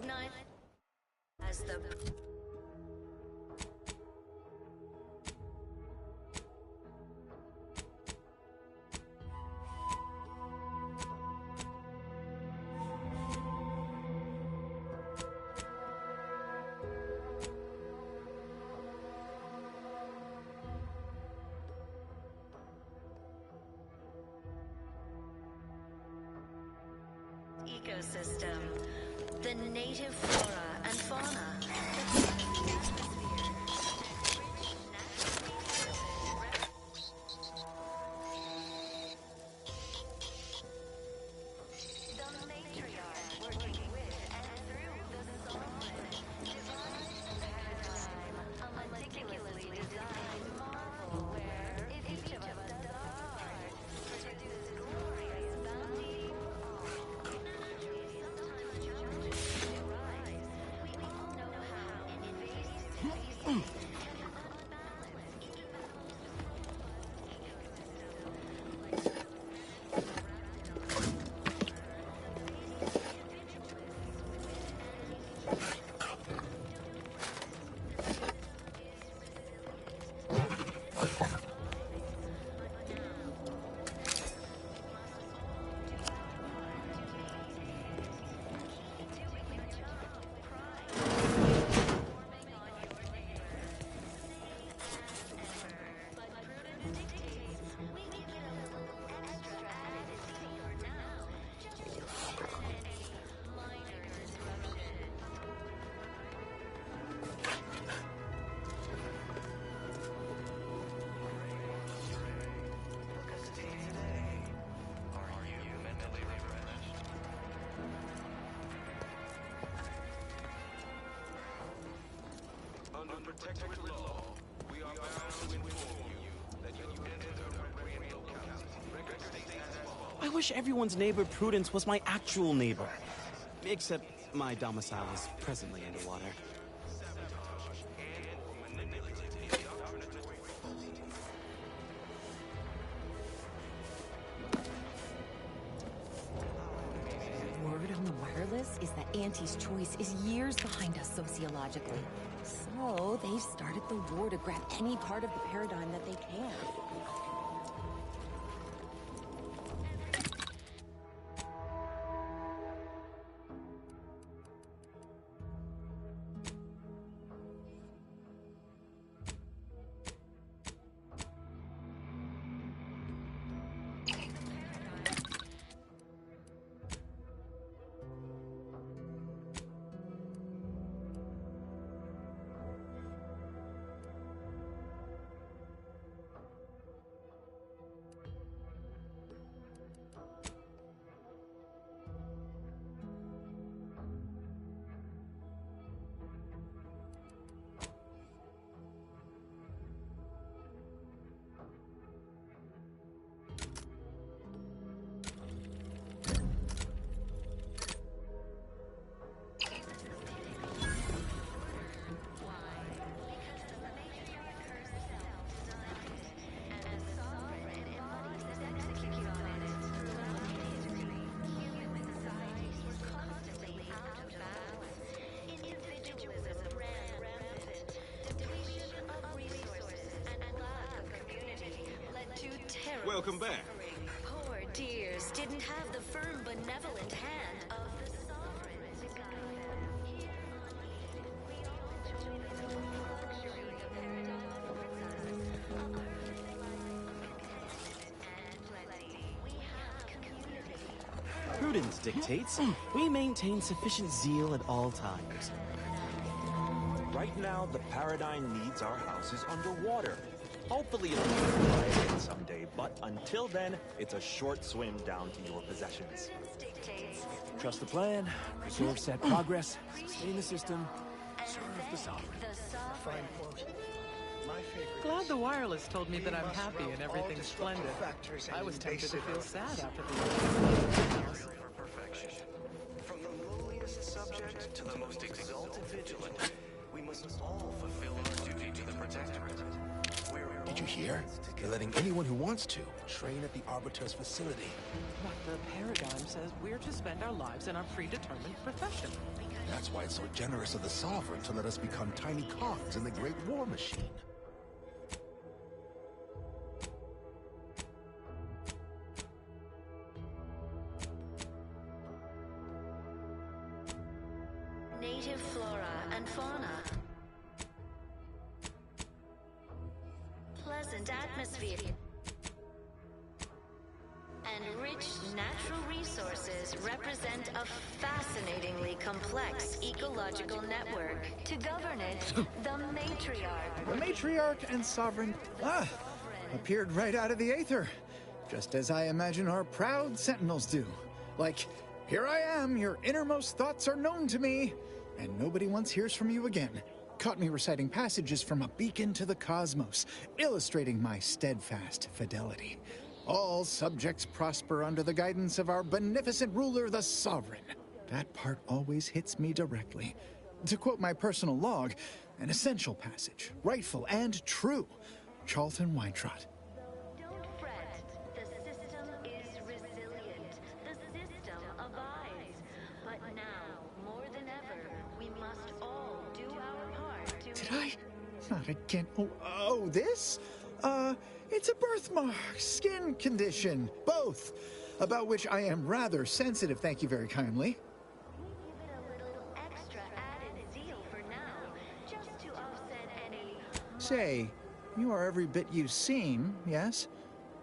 recognize as the ecosystem, the native flora and fauna, the matriarch working with and through the sovereign, devised a paradigm, a meticulously designed marvel where, if each of us does our part, produces glorious bounty. Under protectorate law, we are bound to inform you that you enter the recreant locality. Record states as follows. I wish everyone's neighbor Prudence was my actual neighbor. Except my domicile is presently underwater. Word on the wireless is that Auntie's choice is years behind us sociologically. So they've started the war to grab any part of the paradigm that they can. Welcome back. Poor dears didn't have the firm, benevolent hand of the sovereign to guide them. We all enjoy the luxury of paradigm affords us. A perfect life of contentment and plenty. We have community. Prudence dictates we maintain sufficient zeal at all times. Right now, the paradigm needs our houses underwater. Hopefully it'll be quiet someday, but until then, it's a short swim down to your possessions. Trust the plan, preserve set progress, sustain the system, serve the sovereign. Fine quote. My favorite. Glad the wireless told me that I'm happy and everything's splendid. I was tempted to feel sad after the For perfection. From the lowliest subject to the most exalted vigilant, we must all fulfill our duty to the Protectorate. Did you hear? They're letting anyone who wants to train at the Arbiter's facility. But the paradigm says we're to spend our lives in our predetermined profession. That's why it's so generous of the Sovereign to let us become tiny cogs in the Great War Machine. Native flora and fauna. Pleasant atmosphere. And rich natural resources represent a fascinatingly complex ecological network. To govern it, the matriarch. The matriarch and sovereign appeared right out of the aether, just as I imagine our proud sentinels do. Like, here I am, your innermost thoughts are known to me, and nobody once hears from you again. Caught me reciting passages from a beacon to the cosmos, illustrating my steadfast fidelity. All subjects prosper under the guidance of our beneficent ruler, the Sovereign. That part always hits me directly. To quote my personal log, an essential passage, rightful and true. Charlton Weintraub. Don't fret. The system is resilient. The system abides. But now, more than ever, we must all do our part to... Did I? Not again. Oh, this? It's a birthmark, skin condition, both, about which I am rather sensitive, thank you very kindly. We give it a little extra added zeal for now, just to offset any... Say, you are every bit you seem, yes?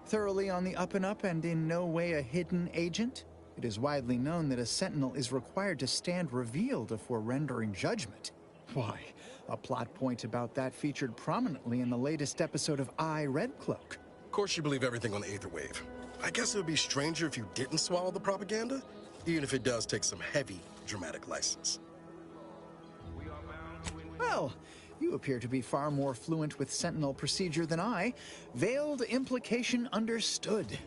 Thoroughly on the up and up and in no way a hidden agent? It is widely known that a sentinel is required to stand revealed before rendering judgment. Why, a plot point about that featured prominently in the latest episode of I, Red Cloak. Of course you believe everything on the Aether Wave. I guess it would be stranger if you didn't swallow the propaganda, even if it does take some heavy dramatic license. Well, you appear to be far more fluent with Sentinel procedure than I. Veiled implication understood.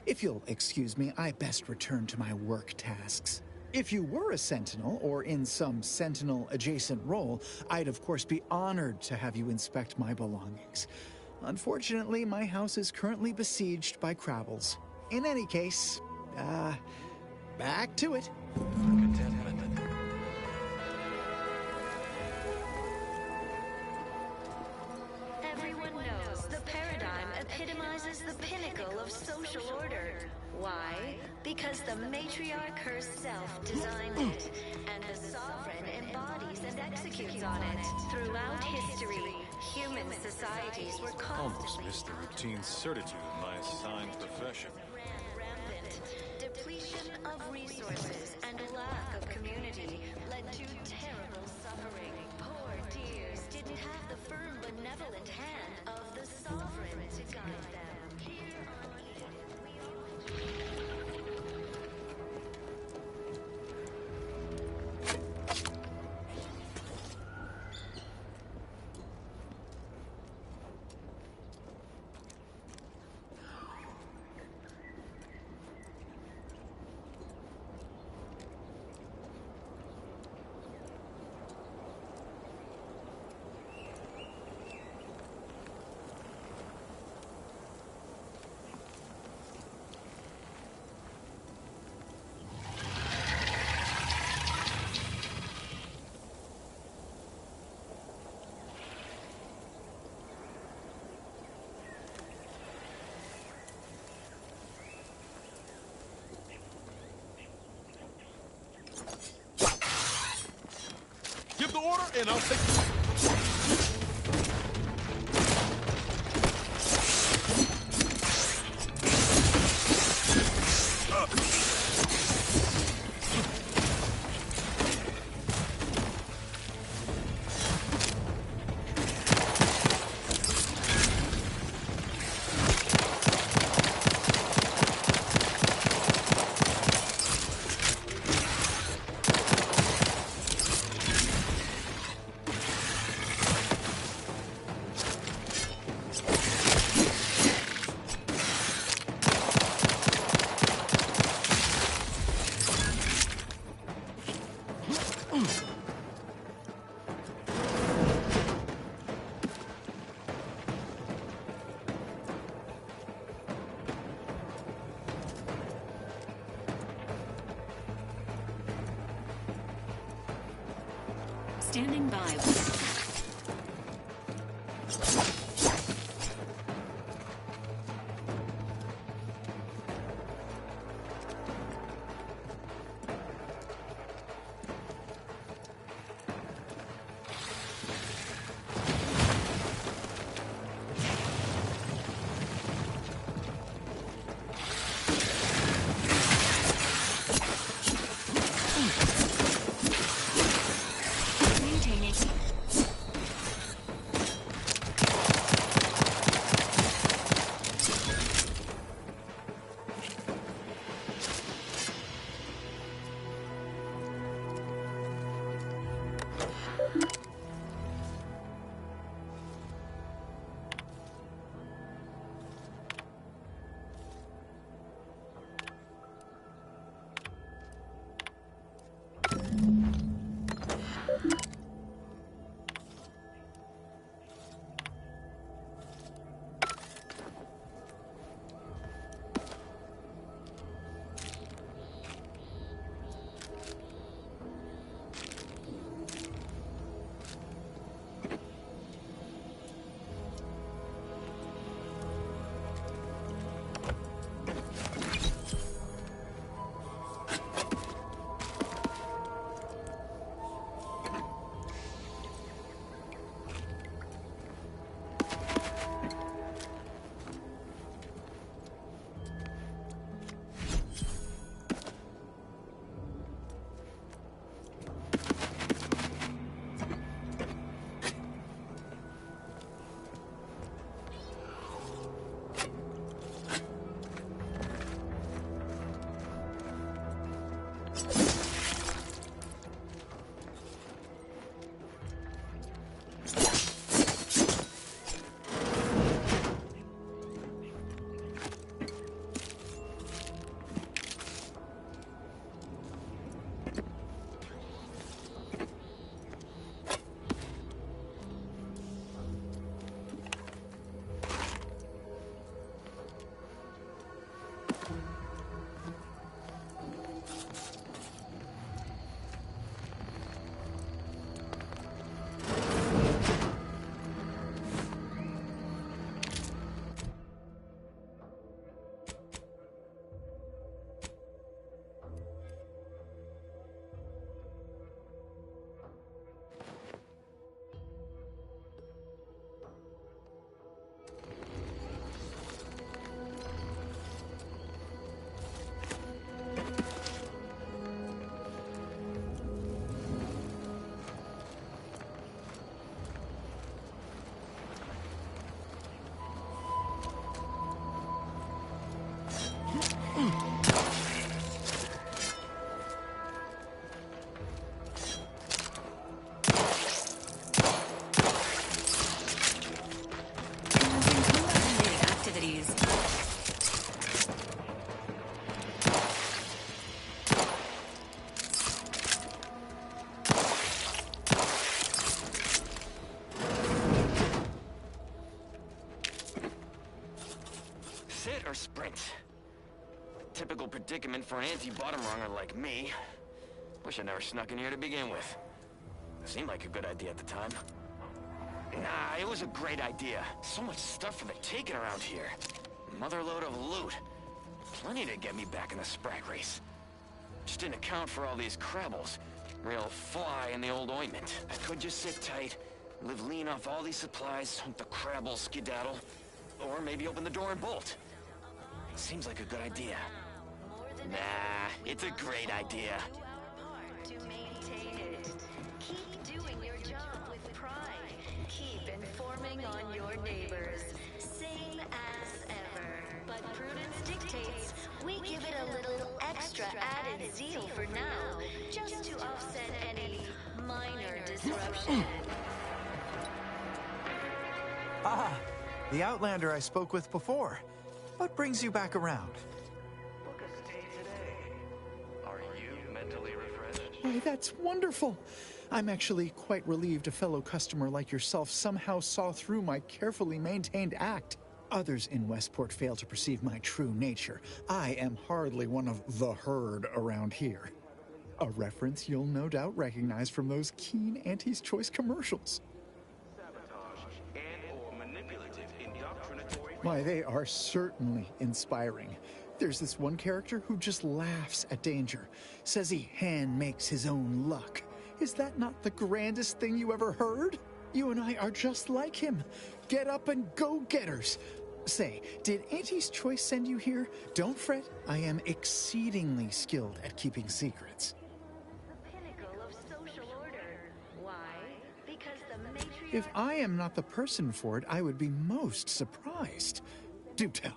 If you'll excuse me, I best return to my work tasks. If you were a Sentinel, or in some Sentinel-adjacent role, I'd of course be honored to have you inspect my belongings. Unfortunately, my house is currently besieged by Crabbles. In any case, back to it. Everyone knows the paradigm epitomizes the pinnacle of social order. Why? Because the matriarch herself designed it, and the sovereign embodies and executes on it. Throughout history, human societies were Almost constantly missed the routine certitude of my assigned profession. ran rampant. Depletion of resources and lack of community led to terrible suffering. Poor dears didn't have the firm, benevolent hand of the sovereign to guide them. Here on Eden, we all... Give the order, and I'll take... Standing by. Sit or sprint? Typical predicament for an anti-bottom runger like me. Wish I never snuck in here to begin with. Seemed like a good idea at the time. Nah, it was a great idea. So much stuff for the taking around here. Motherload of loot. Plenty to get me back in the sprag race. Just didn't account for all these crabbles. Real fly in the old ointment. I could just sit tight, live lean off all these supplies, hope the crabbles skedaddle. Or maybe open the door and bolt. Seems like a good idea. Nah, it's a great idea. To maintain it. Keep doing your job with pride. Keep informing on your neighbors. Same as ever. But prudence dictates we give it a little extra added zeal for now, just to offset any minor disruption. Ah, the Outlander I spoke with before. What brings you back around? Book a stay today. Are you mentally refreshed? Why, that's wonderful. I'm actually quite relieved a fellow customer like yourself somehow saw through my carefully maintained act. Others in Westport fail to perceive my true nature. I am hardly one of the herd around here. A reference you'll no doubt recognize from those keen Auntie's Choice commercials. Sabotage and/or manipulative indoctrinatory. Why, they are certainly inspiring. There's this one character who just laughs at danger, says he hand makes his own luck. Is that not the grandest thing you ever heard? You and I are just like him. Get up and go-getters. Say, did Auntie's Choice send you here? Don't fret, I am exceedingly skilled at keeping secrets. The pinnacle of social order. Why? Because the matriarch... If I am not the person for it, I would be most surprised. Do tell.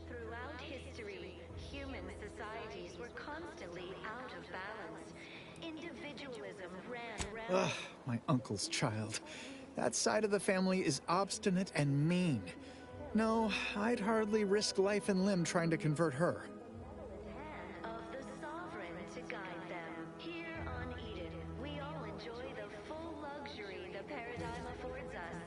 Throughout history, human societies were constantly out of balance. Individualism ran rampant. Ugh, my uncle's child. That side of the family is obstinate and mean. No, I'd hardly risk life and limb trying to convert her. Of the sovereign to guide them. Here on Eden, we all enjoy the full luxury the paradigm affords us.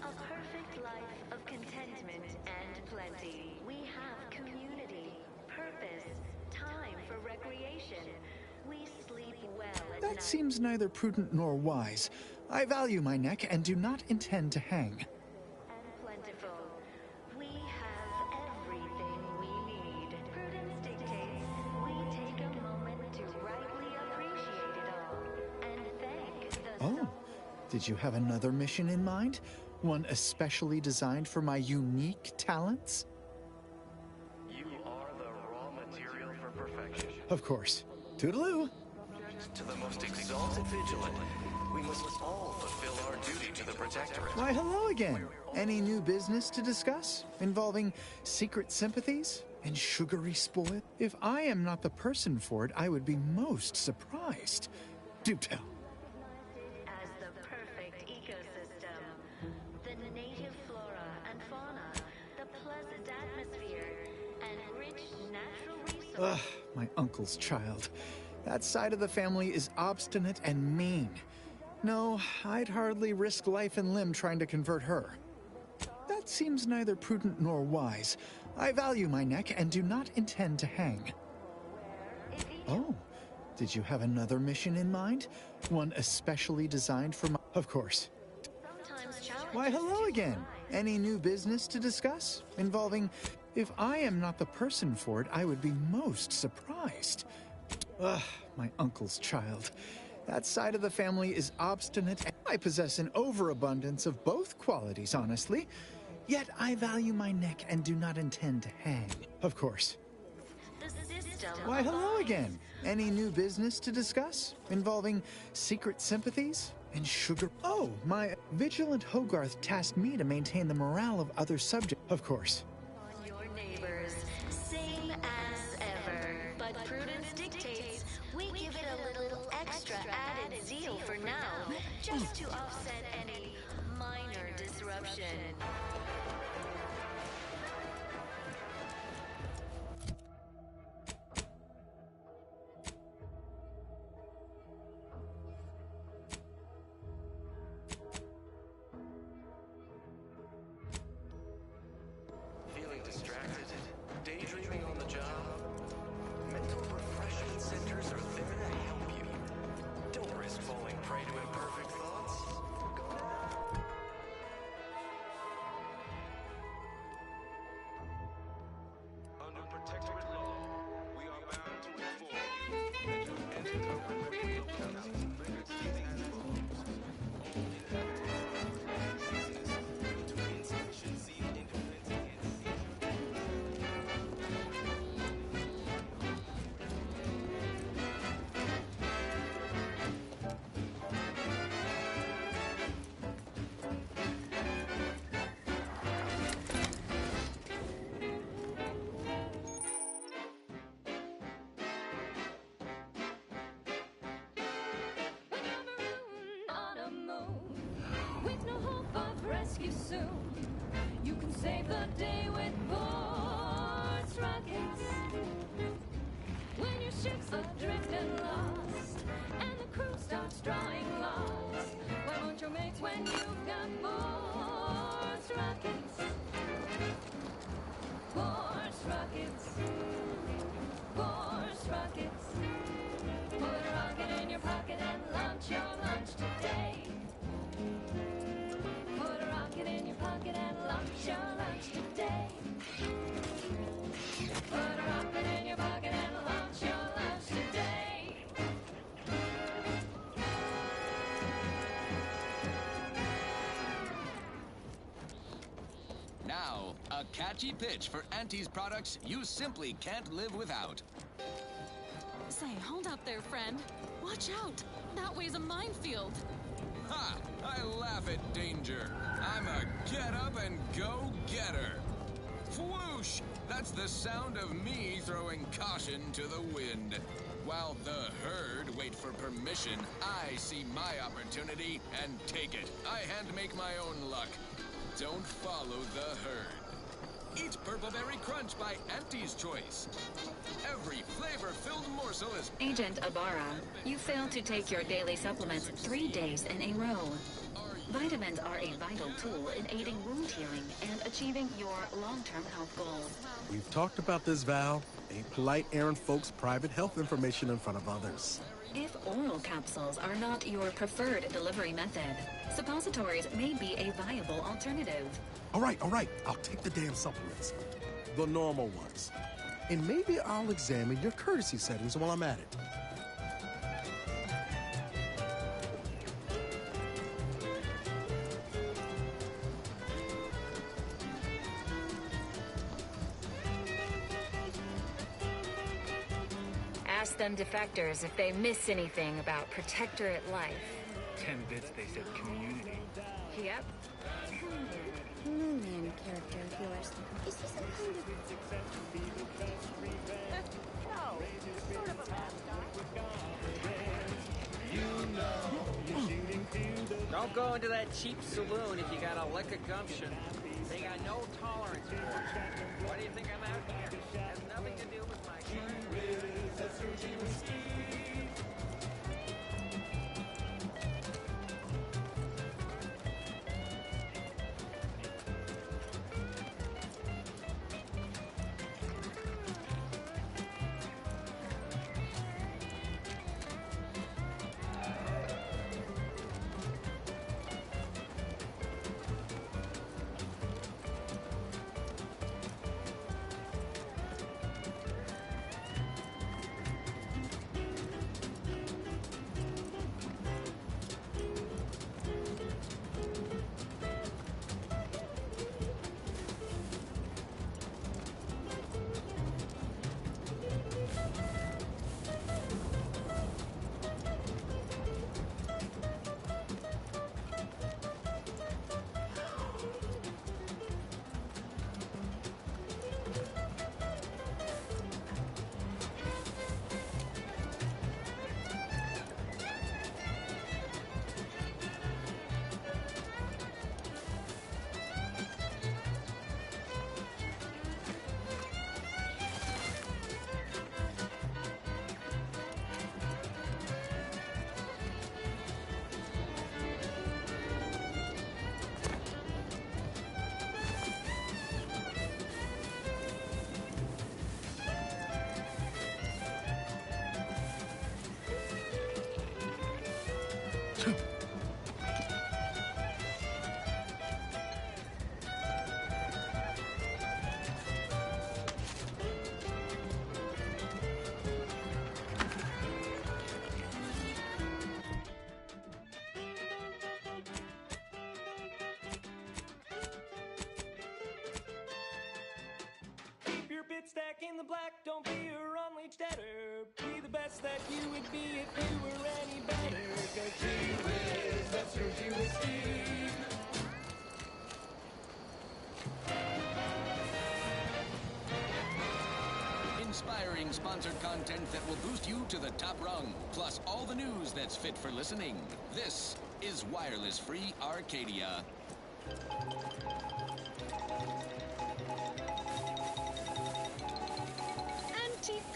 A perfect life of contentment and plenty. We have community, purpose, time for recreation. We sleep well at night. That seems neither prudent nor wise. I value my neck and do not intend to hang. And plentiful. We have everything we need. Prudence dictates we take a moment to rightly appreciate it all and thank the Oh, did you have another mission in mind? One especially designed for my unique talents? You are the raw material for perfection. Of course. Toodaloo! To the most exalted vigilant, we must all fulfill our duty to the Protectorate. Why, hello again. Any new business to discuss? Involving secret sympathies and sugary spoil? If I am not the person for it, I would be most surprised. Do tell. as the perfect ecosystem. The native flora and fauna, the pleasant atmosphere, and rich natural resources. Ugh, my uncle's child. That side of the family is obstinate and mean. No, I'd hardly risk life and limb trying to convert her. That seems neither prudent nor wise. I value my neck and do not intend to hang. Oh, did you have another mission in mind? One especially designed for my... Of course. Sometimes challenges. Why, hello again. Any new business to discuss? Involving... If I am not the person for it, I would be most surprised. Ugh, my uncle's child. That side of the family is obstinate. I possess an overabundance of both qualities, honestly. Yet I value my neck and do not intend to hang. Of course. The system. Why, hello again. Any new business to discuss? Involving secret sympathies and sugar... Oh, my vigilant Hogarth tasked me to maintain the morale of other subjects. Of course. On your neighbors, same as ever. But prudence dictates we give it a little extra added zeal for now, just to offset any minor disruption. Feeling distracted? Daydreaming on the job? Mental refreshment centers are there to help you. Don't risk falling prey to imperfect thoughts. Go now. Under protectorate law, we are bound to inform you that you have entered a recreational county proceeding as follows. To insufficiency, independency, and On a moon with no hope of rescue soon. You can save the day with Boards rockets. When your ship's adrift and lost, and the crew starts drawing lots, why won't your mates when you've got Boards rockets? Boards rockets. Boards rockets. Put pocket and launch your lunch today. Put a rocket in your pocket and launch your lunch today. Put a rocket in your pocket and launch your lunch today. Now, a catchy pitch for Auntie's products you simply can't live without. Say, hold up there, friend. Watch out. That way's a minefield. Ha! I laugh at danger. I'm a get-up-and-go-getter. Whoosh! That's the sound of me throwing caution to the wind. While the herd wait for permission, I see my opportunity and take it. I hand-make my own luck. Don't follow the herd. Eat Purple Berry Crunch by Auntie's Choice. Every flavor-filled morsel is... Agent Ibarra, you failed to take your daily supplements 3 days in a row. Vitamins are a vital tool in aiding wound healing and achieving your long-term health goals. We've talked about this, Val. Ain't polite airing folks' private health information in front of others. If oral capsules are not your preferred delivery method, suppositories may be a viable alternative. All right. I'll take the damn supplements. The normal ones. And maybe I'll examine your courtesy settings while I'm at it. Ask them defectors if they miss anything about Protectorate life. 10 bits, they said community. Yep. Moonman character of yours. Is he some kind of... No, sort of a mascot. Don't go into that cheap saloon if you got a lick of gumption. They got no tolerance for it. Why do you think I'm out here? Has nothing to do with my Stack in the black, don't be a unleashed debtor. Be the best that you would be if you were any better. Cause gee whiz, that's your Steve. Inspiring sponsored content that will boost you to the top rung, plus all the news that's fit for listening. This is Wireless Free Arcadia.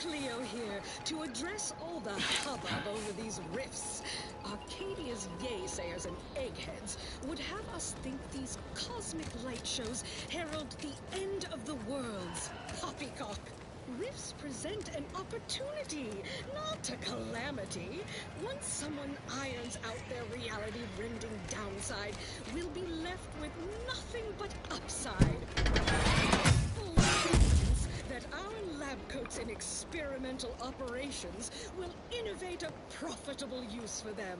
Cleo here to address all the hubbub over these rifts. Arcadia's yaysayers and eggheads would have us think these cosmic light shows herald the end of the worlds. Poppycock. Rifts present an opportunity, not a calamity. Once someone irons out their reality-rending downside, we'll be left with nothing but upside. Full confidence that our lab coats in experimental operations will innovate a profitable use for them.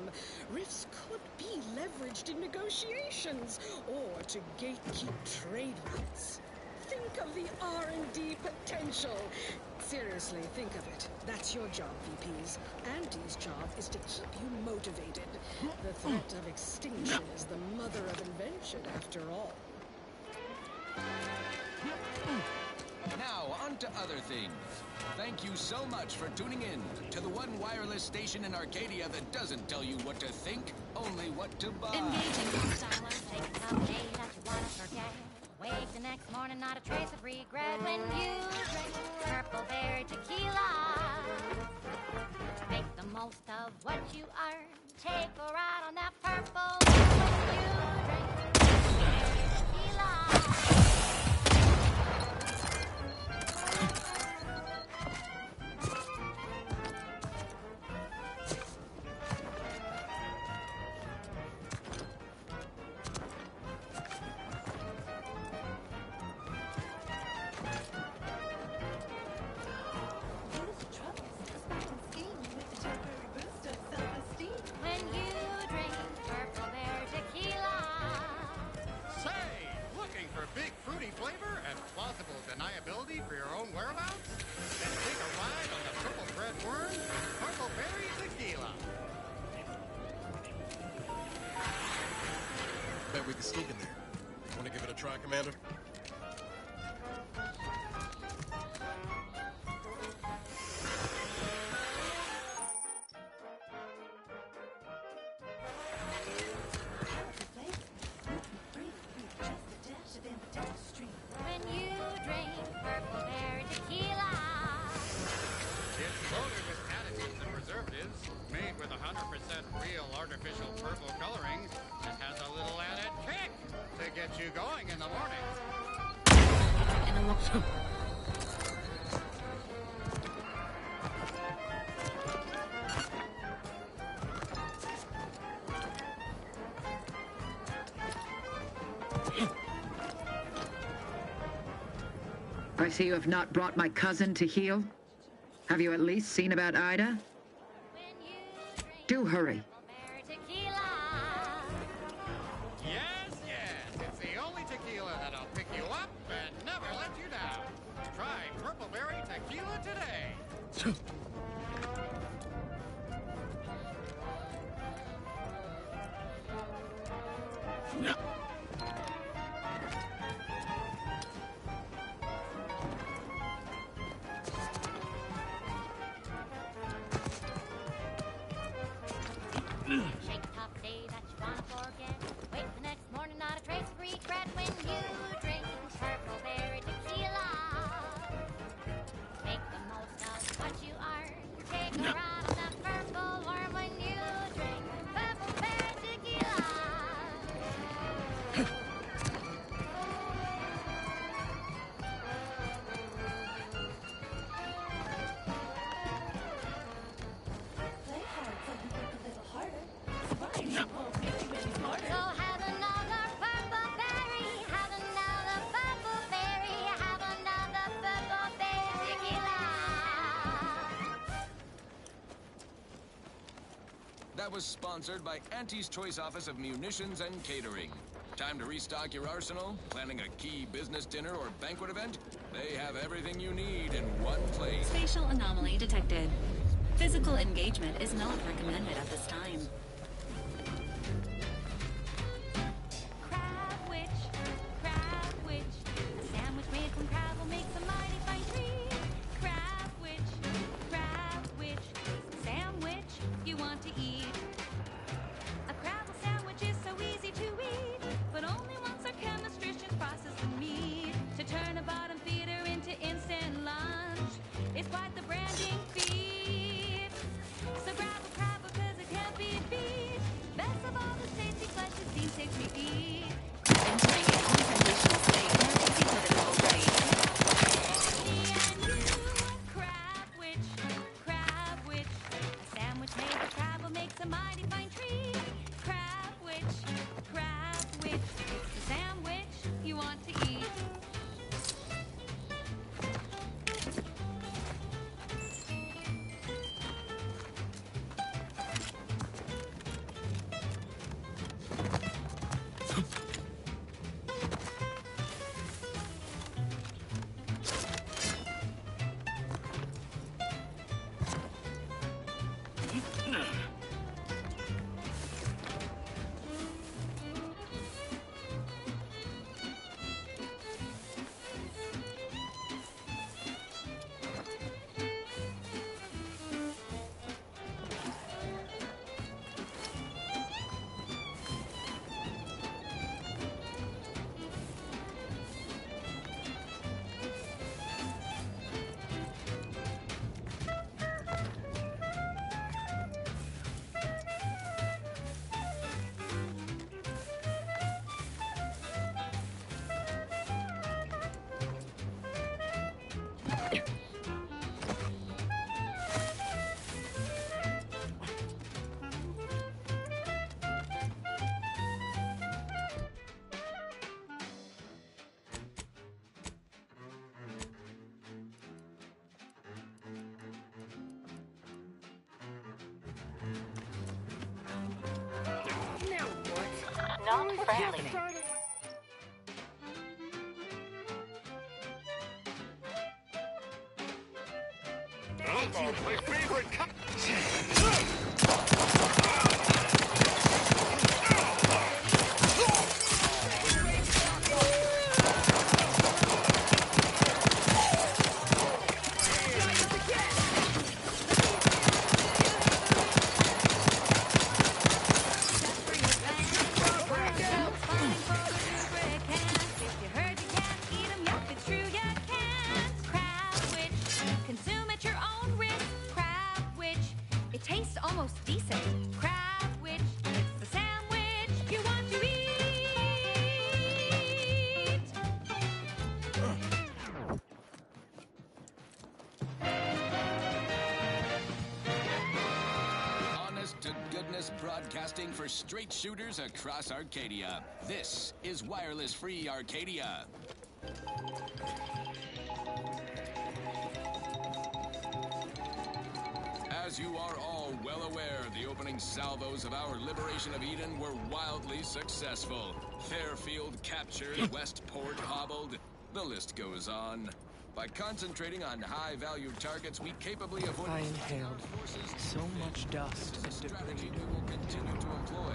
Rifts could be leveraged in negotiations or to gatekeep trade routes. Think of the R&D potential. Seriously, think of it. That's your job, VPs. Andy's job is to keep you motivated. The threat of extinction is the mother of invention, after all. Now, on to other things. Thank you so much for tuning in to the one wireless station in Arcadia that doesn't tell you what to think, only what to buy. Engaging silence takes a day that you wanna forget. Wake the next morning, not a trace of regret when you drink Purple Berry Tequila. Make the most of what you earn. Take a ride on that purple when you drink Purple Berry Tequila. Deniability for your own whereabouts? Then take a ride on the Purple Bread Worm, Purple Berry Tequila. Bet we can sneak in there. Want to give it a try, Commander? When you drink Purple Berry Tequila. It's loaded with additives and preservatives, made with 100% real artificial purple coloring. It has a little added kick to get you going in the morning. I see you have not brought my cousin to heal. Have you at least seen about Ida? Do hurry. Yes, yes. It's the only tequila that'll pick you up and never let you down. Try Purple Berry Tequila today. Shake a tough day that you wanna forget. Wake the next morning, not a trace of regret when you drink Purple Berry Tequila. Make the most of what you earn. Take a ride on that purple worm when you drink Purple Berry Tequila. So have another purple berry, have another purple berry, have another purple berry tequila. That was sponsored by Auntie's Choice Office of Munitions and Catering. Time to restock your arsenal? Planning a key business dinner or banquet event? They have everything you need in one place. Spatial anomaly detected. Physical engagement is not recommended at this time. Crab witch, a sandwich made from crab will make a mighty fine treat. Crab witch, sandwich you want to eat. A crabble sandwich is so easy to eat, but only once our chemistricians process the meat to turn a bottom feeder into instant lunch. It's quite the branding feat. So grab a crab because it can't be not friendly. My favorite Consume at your own risk. Crab Witch. It tastes almost decent. Crab Witch. It's the sandwich you want to eat. Honest to goodness broadcasting for straight shooters across Arcadia. This is Wireless Free Arcadia. As you are all well aware, the opening salvos of our liberation of Eden were wildly successful. Fairfield captured, Westport hobbled, the list goes on. By concentrating on high-value targets, we capably avoid... I inhaled so much dust and strategy debris. we will continue to employ.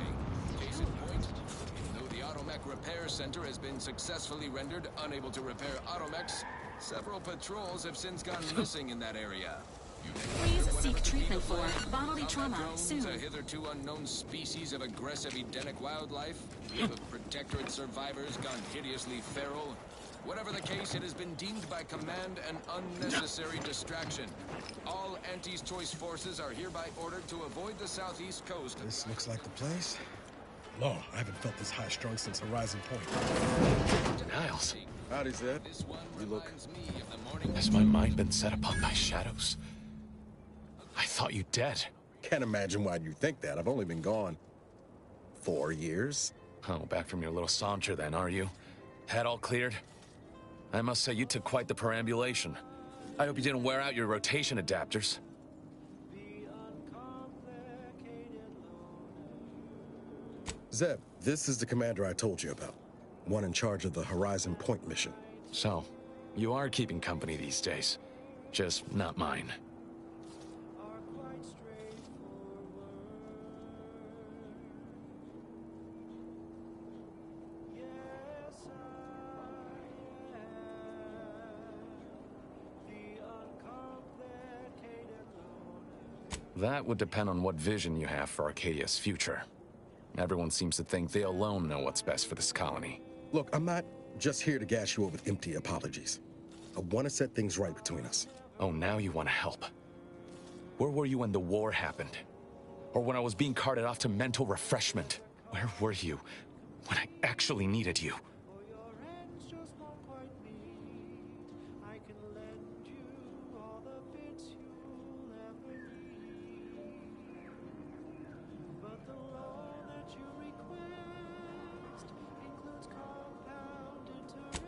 Case in point, though the Automech Repair Center has been successfully rendered unable to repair automechs, several patrols have since gone missing in that area. Please seek treatment for bodily trauma soon. A hitherto unknown species of aggressive Edenic wildlife, group of Protectorate survivors gone hideously feral. Whatever the case, it has been deemed by command an unnecessary distraction. All Anti's Choice forces are hereby ordered to avoid the southeast coast. This looks like the place. Long, I haven't felt this high-strung since Horizon Point. Niles, Howdy, Zed. You look... has my mind been set upon by shadows? I thought you dead. Can't imagine why you think that. I've only been gone 4 years. Oh, back from your little saunter then, are you? Head all cleared? I must say you took quite the perambulation. I hope you didn't wear out your rotation adapters. Zeb, this is the commander I told you about. One in charge of the Horizon Point mission. So, you are keeping company these days. Just not mine. That would depend on what vision you have for Arcadia's future. Everyone seems to think they alone know what's best for this colony. Look, I'm not just here to gas you up with empty apologies. I want to set things right between us. Oh, now you want to help. Where were you when the war happened? Or when I was being carted off to mental refreshment? Where were you when I actually needed you?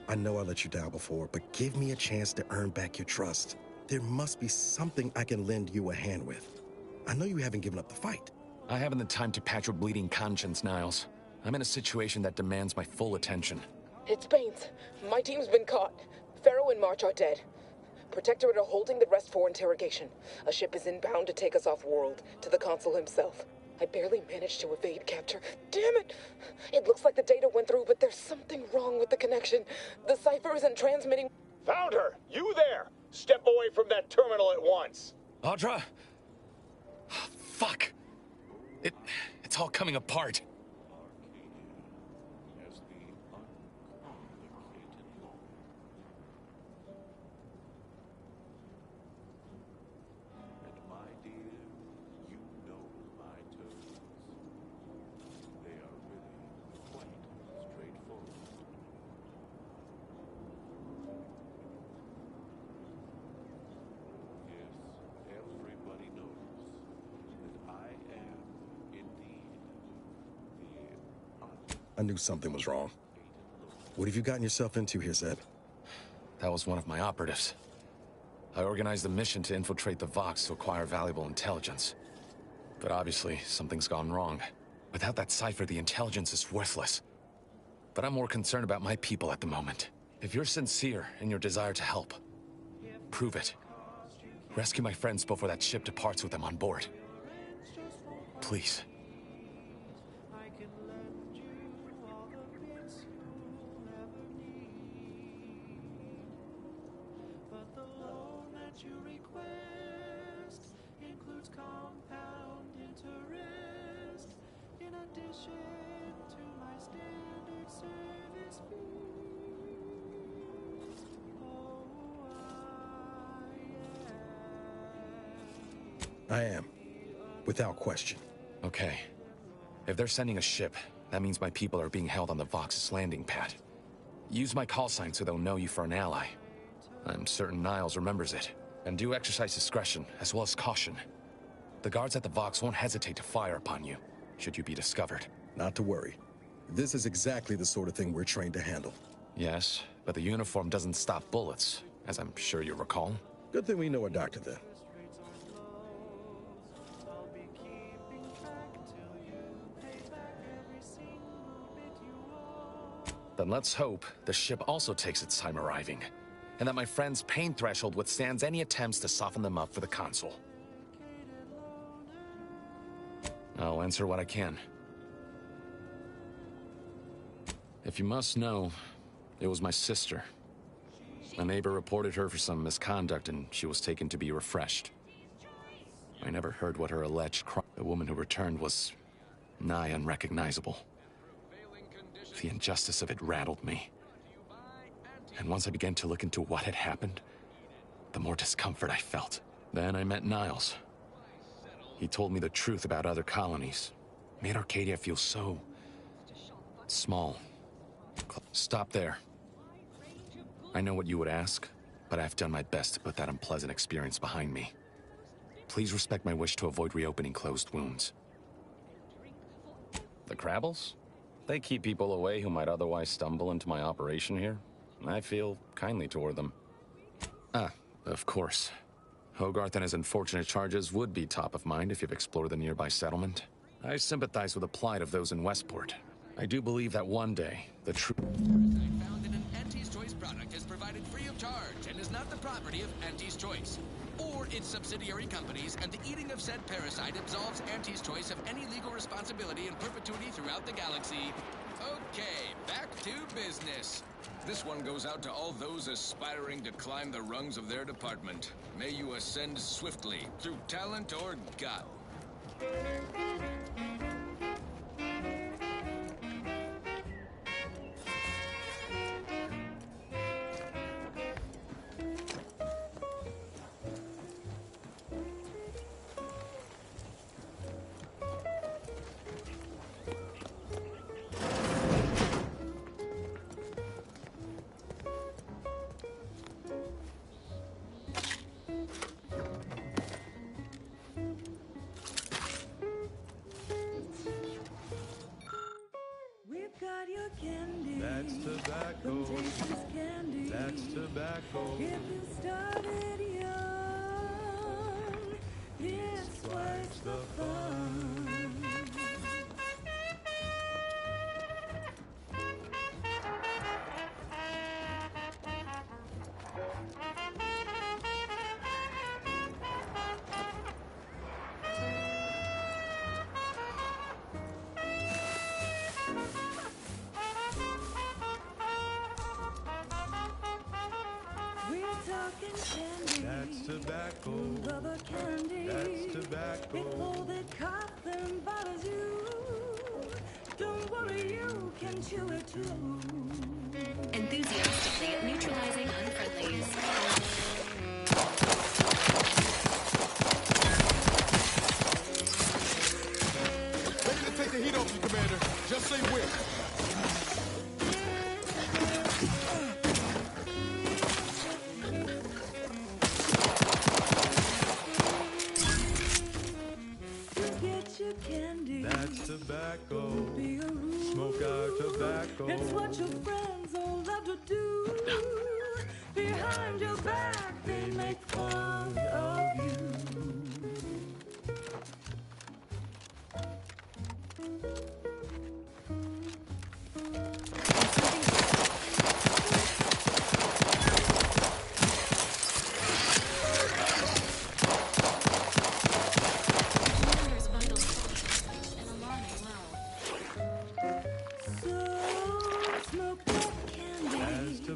I know I let you down before, but give me a chance to earn back your trust. There must be something I can lend you a hand with. I know you haven't given up the fight. I haven't the time to patch your bleeding conscience, Niles. I'm in a situation that demands my full attention. It's Baines. My team's been caught. Pharaoh and March are dead. Protectorate are holding the rest for interrogation. A ship is inbound to take us off-world, to the Consul himself. I barely managed to evade capture. Damn it! It looks like the data went through, but there's something wrong with the connection. The cipher isn't transmitting... Found her! You there! Step away from that terminal at once! Audra? Fuck! It's all coming apart. I knew something was wrong. What have you gotten yourself into here, Zed? That was one of my operatives. I organized a mission to infiltrate the Vox to acquire valuable intelligence. But obviously, something's gone wrong. Without that cipher, the intelligence is worthless. But I'm more concerned about my people at the moment. If you're sincere in your desire to help, prove it. Rescue my friends before that ship departs with them on board. Please. Compound interest in addition to my standard service fees. Oh, I am. Without question. Okay. If they're sending a ship, that means my people are being held on the Vox's landing pad. Use my call sign so they'll know you for an ally. I'm certain Niles remembers it. And do exercise discretion, as well as caution. The guards at the Vox won't hesitate to fire upon you, should you be discovered. Not to worry. This is exactly the sort of thing we're trained to handle. Yes, but the uniform doesn't stop bullets, as I'm sure you recall. Good thing we know a doctor then. Then let's hope the ship also takes its time arriving, and that my friend's pain threshold withstands any attempts to soften them up for the Consul. I'll answer what I can. If you must know, it was my sister. A neighbor reported her for some misconduct and she was taken to be refreshed. I never heard what her alleged crime. The woman who returned was nigh unrecognizable. The injustice of it rattled me. And once I began to look into what had happened, the more discomfort I felt. Then I met Niles. He told me the truth about other colonies. Made Arcadia feel so... small. Stop there. I know what you would ask, but I've done my best to put that unpleasant experience behind me. Please respect my wish to avoid reopening closed wounds. The Crabbles? They keep people away who might otherwise stumble into my operation here. I feel kindly toward them. Ah, of course. Hogarth and his unfortunate charges would be top of mind if you've explored the nearby settlement. I sympathize with the plight of those in Westport. I do believe that one day, the true... Found in an Auntie's Choice product is provided free of charge and is not the property of Auntie's Choice or its subsidiary companies, and the eating of said parasite absolves Auntie's Choice of any legal responsibility in perpetuity throughout the galaxy. Okay, back to business. This one goes out to all those aspiring to climb the rungs of their department. May you ascend swiftly, through talent or gut. If you started young, it's twice the fun. That's tobacco. Rubber candy. That's tobacco. If all that coughs and bothers you, don't worry, you can chew it too. Enthusiastically neutralizing unfriendlies. Ready to take the heat off you, Commander. Just say when. That's tobacco. Smoke our tobacco. It's what your friends all love to do. Behind your back, they make fun of you.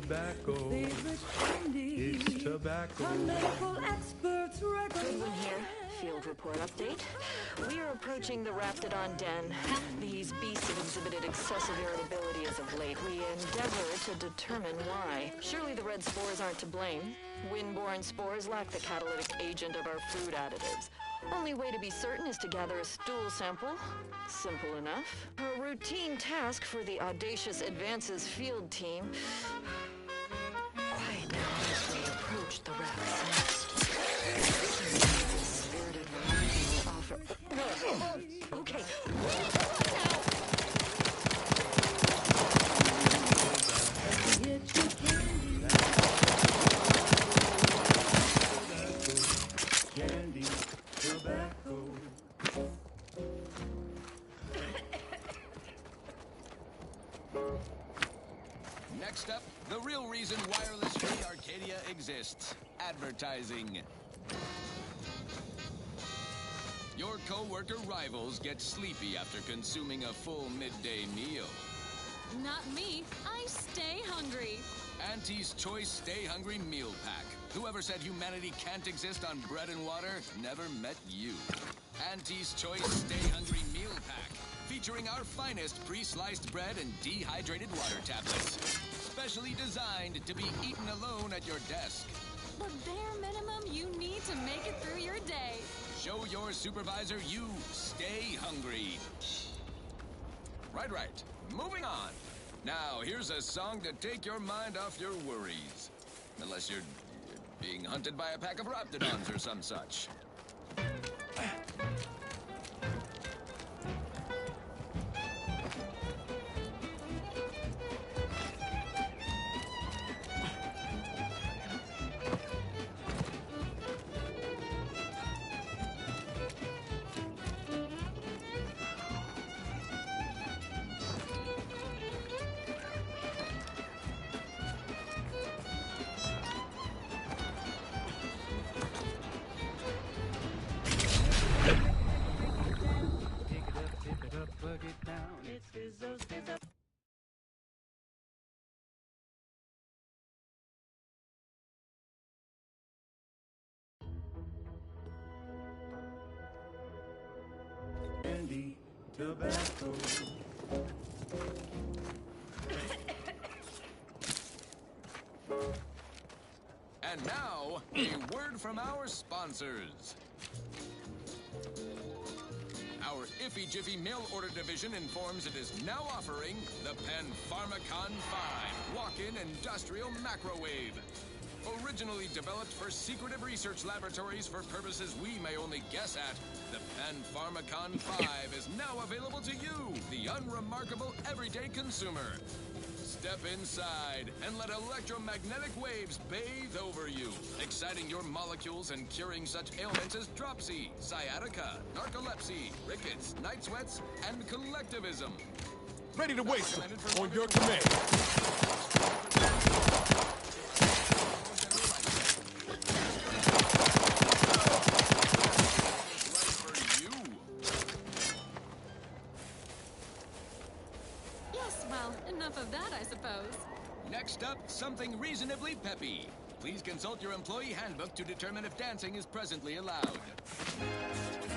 tobacco. Favorite candy. It's tobacco. Our medical experts recommend. Goodwin here. Field report update. We are approaching the Raptidon den. These beasts have exhibited excessive irritability as of late. We endeavor to determine why. Surely the red spores aren't to blame. Wind-borne spores lack the catalytic agent of our food additives. Only way to be certain is to gather a stool sample. Simple enough. A routine task for the Audacious Advances field team. Quiet now as we approach the rat's nest. Spirited variety will offer... Okay. Candy, tobacco. Next up, the real reason Wireless Free Arcadia exists. Advertising. Your co-worker rivals get sleepy after consuming a full midday meal. Not me. I stay hungry. Auntie's Choice Stay Hungry Meal Pack. Whoever said humanity can't exist on bread and water never met you. Auntie's Choice Stay Hungry Meal Pack. Featuring our finest pre-sliced bread and dehydrated water tablets. Specially designed to be eaten alone at your desk. The bare minimum you need to make it through your day. Show your supervisor you stay hungry. Right. Moving on. Now, here's a song to take your mind off your worries. Unless you're being hunted by a pack of Raptidons or some such. Candy, tobacco. And now, a word from our sponsors. Our Iffy Jiffy mail order division informs it is now offering the Pen Pharmacon 5 walk-in industrial macrowave. Originally developed for secretive research laboratories for purposes we may only guess at, the Pen Pharmacon 5 is now available to you, the unremarkable everyday consumer. Step inside and let electromagnetic waves bathe over you, exciting your molecules and curing such ailments as dropsy, sciatica, narcolepsy, rickets, night sweats, and collectivism. Ready to waste on your command. Enough of that, I suppose. Next up, something reasonably peppy. Please consult your employee handbook to determine if dancing is presently allowed.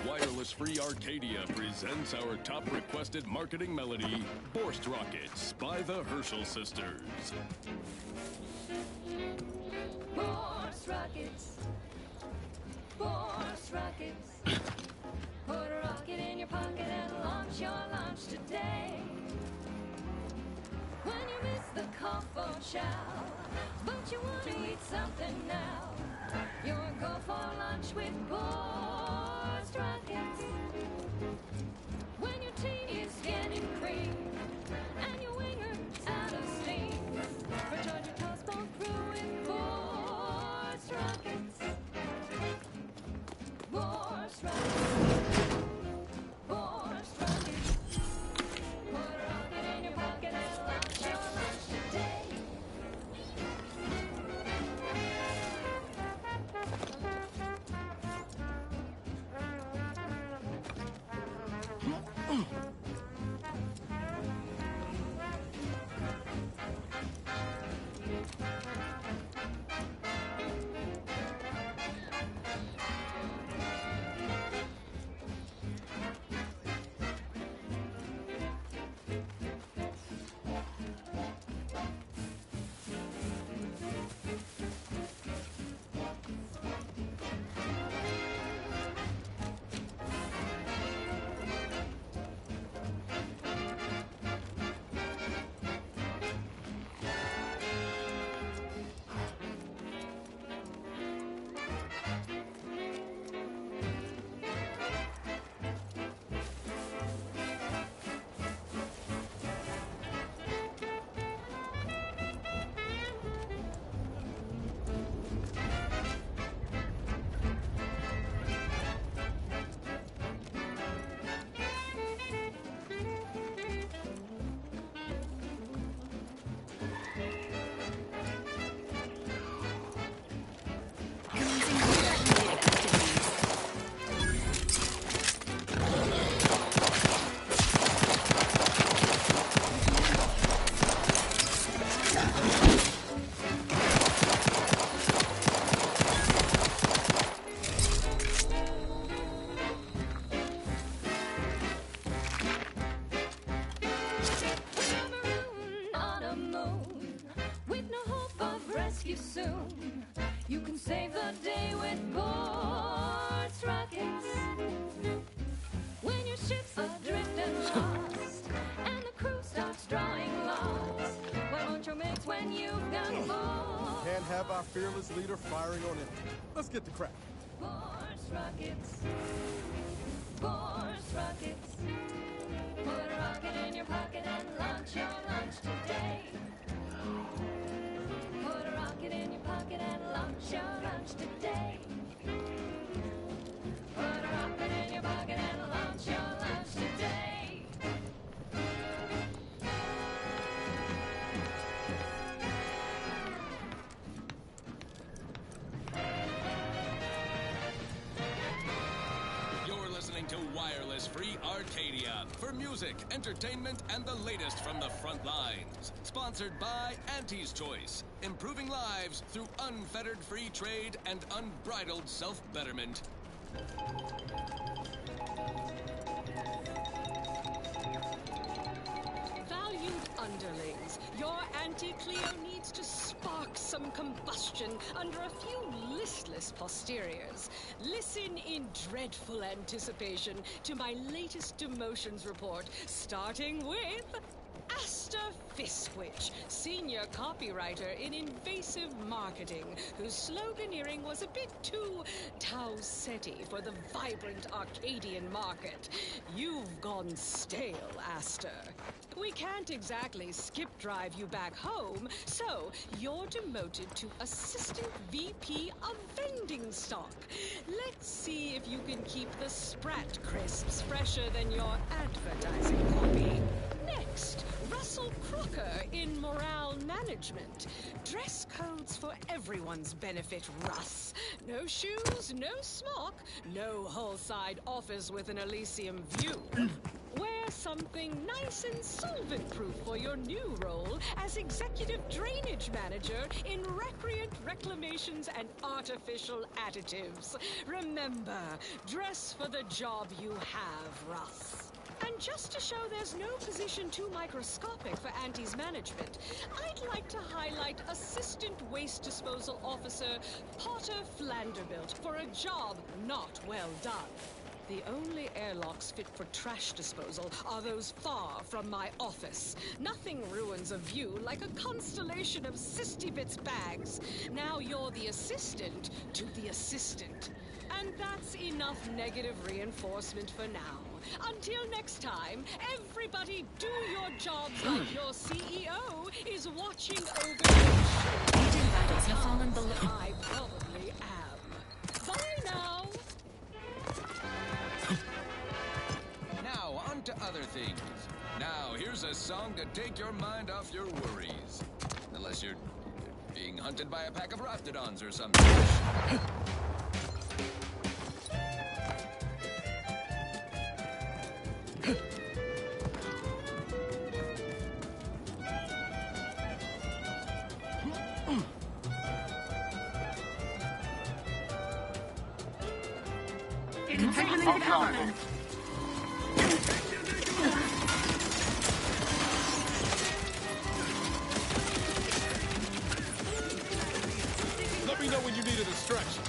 Wireless Free Arcadia presents our top requested marketing melody, Borst Rockets by the Herschel Sisters. Borst Rockets. Borst Rockets. Put a rocket in your pocket and launch your launch today. When you miss the call phone shout, but you want to eat something now, you'll go for lunch with Borst Rockets. When your tea is getting cream and your winger's out of steam, recharge your toast bone crew with Borst Rockets. Borst Rockets. Borst Rockets. Put a rocket in your pocket and launch your lunch today. We're marooned on a moon with no hope of rescue soon. You can save the day with Bort's rockets. When your ship's adrift and lost, and the crew starts drawing lots, why won't you mix when you've got Bort? Can't have our fearless leader firing on empty. Let's get the crap. Bort's rockets. Bort's rockets. Put a rocket in your pocket and launch your lunch today. Put a rocket in your pocket and launch your lunch today. Put a rocket in your pocket and launch your lunch today. You're listening to Wireless Free Arcadia for music, entertainment, and the latest from the front lines. Sponsored by Auntie's Choice, improving lives through unfettered free trade and unbridled self-betterment. Valued underlings, your Auntie Cleo needs to spark some combustion under a few listless posteriors. Listen in dreadful anticipation to my latest demotions report, starting with Asta Fiswich, senior copywriter in invasive marketing, whose sloganeering was a bit too Tausetti for the vibrant Arcadian market. You've gone stale, Asta. We can't exactly skip drive you back home, so you're demoted to Assistant VP of Vending Stock. Let's see if you can keep the Sprat crisps fresher than your advertising copy. Next, Russell Crocker in Morale Management. Dress codes for everyone's benefit, Russ. No shoes, no smock, no whole-side office with an Elysium view. Wear something nice and solvent-proof for your new role as Executive Drainage Manager in Recreant Reclamations and Artificial Additives. Remember, dress for the job you have, Russ. And just to show there's no position too microscopic for Auntie's management, I'd like to highlight Assistant Waste Disposal Officer Potter Flanderbilt for a job not well done. The only airlocks fit for trash disposal are those far from my office. Nothing ruins a view like a constellation of Sisty-Bits bags. Now you're the assistant to the assistant. And that's enough negative reinforcement for now. Until next time, everybody do your jobs like your CEO is watching over your shoulder. Agent Vitals have fallen below. I probably am. Bye now. Now, on to other things. Now, here's a song to take your mind off your worries. Unless you're being hunted by a pack of Raptidons or something. Let me know when you needed a stretch.